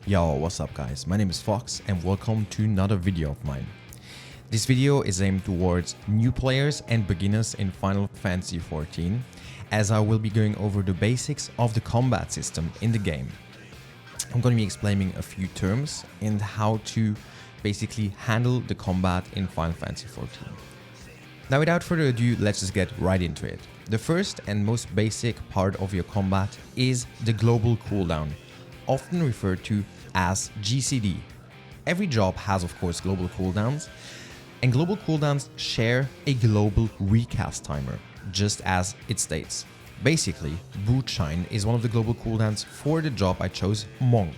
Yo, what's up guys? My name is Fox and welcome to another video of mine. This video is aimed towards new players and beginners in Final Fantasy XIV, as I will be going over the basics of the combat system in the game. I'm going to be explaining a few terms and how to basically handle the combat in Final Fantasy XIV. Now without further ado, let's just get right into it. The first and most basic part of your combat is the global cooldown, often referred to as GCD. Every job has of course global cooldowns, and global cooldowns share a global recast timer, just as it states. Basically, Boot Shine is one of the global cooldowns for the job I chose, Monk.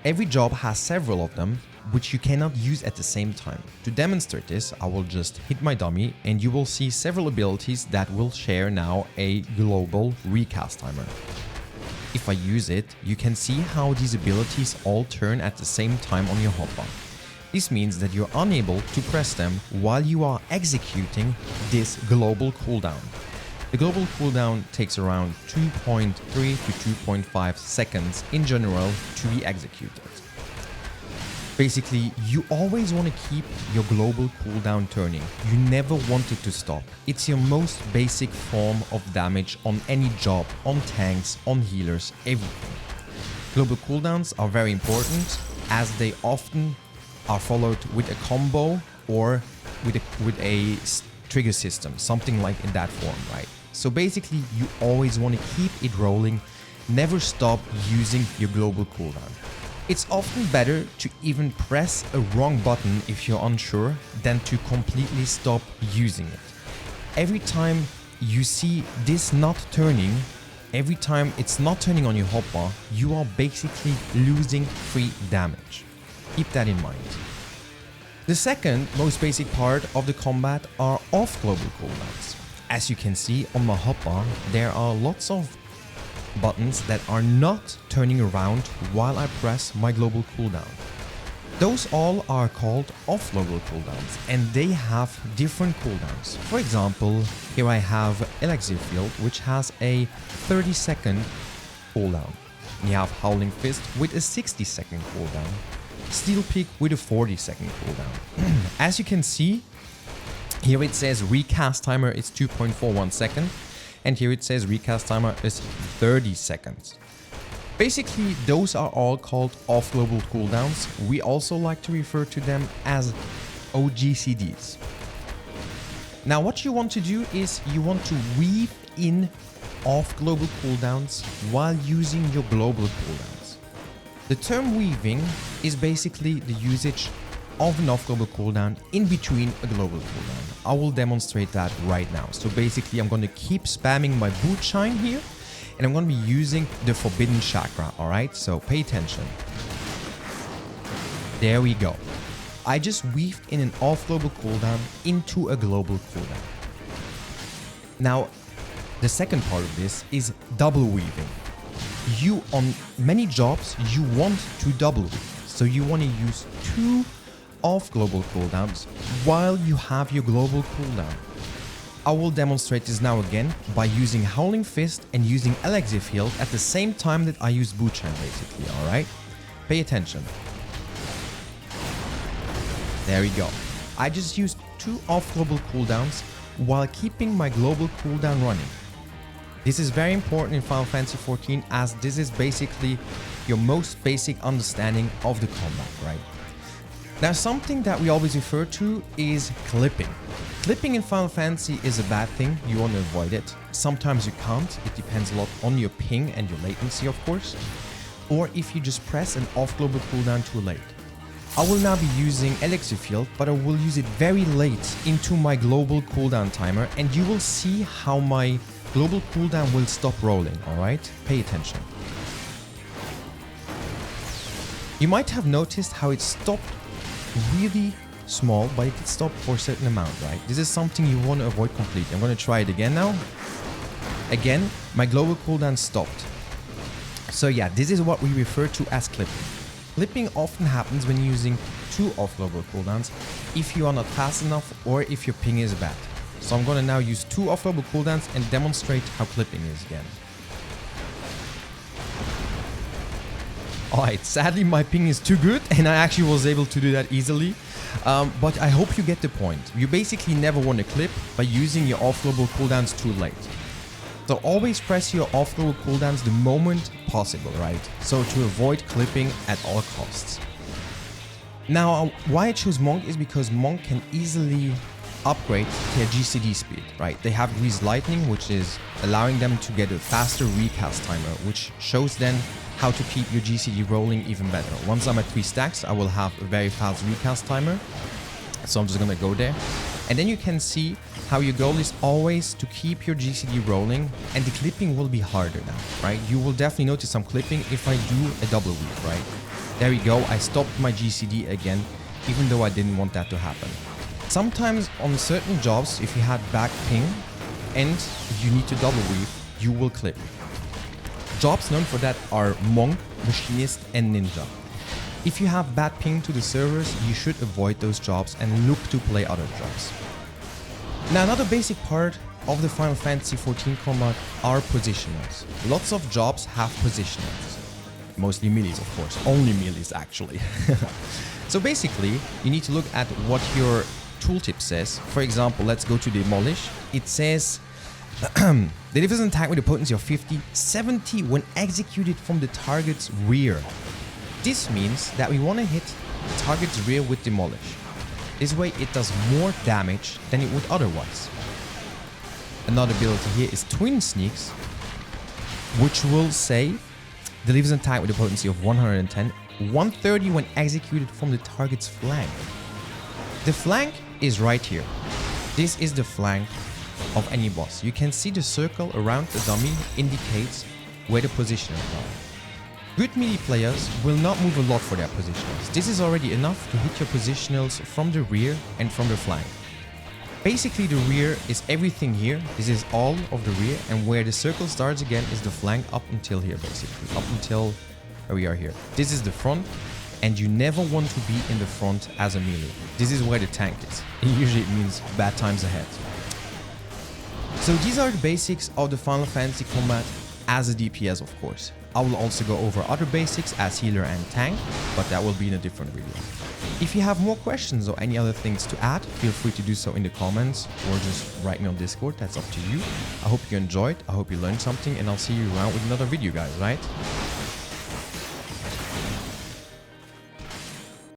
Every job has several of them, which you cannot use at the same time. To demonstrate this, I will just hit my dummy and you will see several abilities that will share now a global recast timer. If I use it, you can see how these abilities all turn at the same time on your hotbar. This means that you're unable to press them while you are executing this global cooldown. The global cooldown takes around 2.3 to 2.5 seconds in general to be executed. Basically, you always want to keep your global cooldown turning. You never want it to stop. It's your most basic form of damage on any job, on tanks, on healers, everything. Global cooldowns are very important as they often are followed with a combo or with a trigger system, something like in that form, right? So basically, you always want to keep it rolling, never stop using your global cooldown. It's often better to even press a wrong button if you're unsure than to completely stop using it. Every time you see this not turning, every time it's not turning on your hotbar, you are basically losing free damage. Keep that in mind. The second most basic part of the combat are off global cooldowns. As you can see on my hotbar, there are lots of buttons that are not turning around while I press my global cooldown. Those all are called off global cooldowns and they have different cooldowns. For example, here I have Elixir Field, which has a 30-second cooldown. You have Howling Fist with a 60-second cooldown. Steel Peak with a 40-second cooldown. As you can see, here it says recast timer is 2.41 seconds. And here it says recast timer is 30 seconds. Basically, those are all called off global cooldowns. We also like to refer to them as OGCDs. Now, what you want to do is you want to weave in off global cooldowns while using your global cooldowns. The term weaving is basically the usage of an off global cooldown in between a global cooldown. I will demonstrate that right now. So basically I'm going to keep spamming my Boot Shine here and I'm going to be using the Forbidden Chakra, alright? So pay attention. There we go. I just weaved in an off global cooldown into a global cooldown. Now, the second part of this is double weaving. You, on many jobs, you want to double weave. So you want to use two off global cooldowns while you have your global cooldown. I will demonstrate this now again by using Howling Fist and using Elixir Field at the same time that I use Boot Shine basically, alright? Pay attention. There we go. I just used two off global cooldowns while keeping my global cooldown running. This is very important in Final Fantasy XIV as this is basically your most basic understanding of the combat, right? Now, something that we always refer to is clipping. Clipping in Final Fantasy is a bad thing. You want to avoid it. Sometimes you can't. It depends a lot on your ping and your latency, of course. Or if you just press an off global cooldown too late. I will now be using Elixir Field, but I will use it very late into my global cooldown timer, and you will see how my global cooldown will stop rolling, alright? Pay attention. You might have noticed how it stopped really small, but it stopped for a certain amount, right? This is something you want to avoid completely. I'm going to try it again now. Again, my global cooldown stopped. So yeah, this is what we refer to as clipping. Clipping often happens when using two off global cooldowns if you are not fast enough or if your ping is bad. So I'm going to now use two off global cooldowns and demonstrate how clipping is again. Alright, sadly my ping is too good and I actually was able to do that easily. But I hope you get the point. You basically never want to clip by using your off-global cooldowns too late. So always press your off-global cooldowns the moment possible, right? So to avoid clipping at all costs. Now, why I choose Monk is because Monk can easily upgrade their GCD speed, right? They have Grease Lightning, which is allowing them to get a faster recast timer, which shows them how to keep your GCD rolling even better. Once I'm at 3 stacks, I will have a very fast recast timer. So I'm just gonna go there. And then you can see how your goal is always to keep your GCD rolling, and the clipping will be harder now, right? You will definitely notice some clipping if I do a double weave, right? There we go, I stopped my GCD again, even though I didn't want that to happen. Sometimes on certain jobs, if you had back ping and you need to double weave, you will clip. Jobs known for that are Monk, Machinist and Ninja. If you have bad ping to the servers, you should avoid those jobs and look to play other jobs. Now, another basic part of the Final Fantasy XIV combat are positionals. Lots of jobs have positionals. Mostly melees, of course. Only melees, actually. So basically, you need to look at what your tooltip says. For example, let's go to Demolish. It says delivers an attack with a potency of 50, 70 when executed from the target's rear. This means that we want to hit the target's rear with Demolish. This way it does more damage than it would otherwise. Another ability here is Twin Sneaks, which will say delivers an attack with a potency of 110, 130 when executed from the target's flank. The flank is right here. This is the flank of any boss. You can see the circle around the dummy indicates where the positionals are. Good melee players will not move a lot for their positionals. This is already enough to hit your positionals from the rear and from the flank. Basically the rear is everything here. This is all of the rear, and where the circle starts again is the flank up until here, basically. Up until where we are here. This is the front, and you never want to be in the front as a melee. This is where the tank is. And usually it means bad times ahead. So these are the basics of the Final Fantasy combat as a DPS, of course. I will also go over other basics as healer and tank, but that will be in a different video. If you have more questions or any other things to add, feel free to do so in the comments or just write me on Discord, that's up to you. I hope you enjoyed, I hope you learned something, and I'll see you around with another video, guys, right?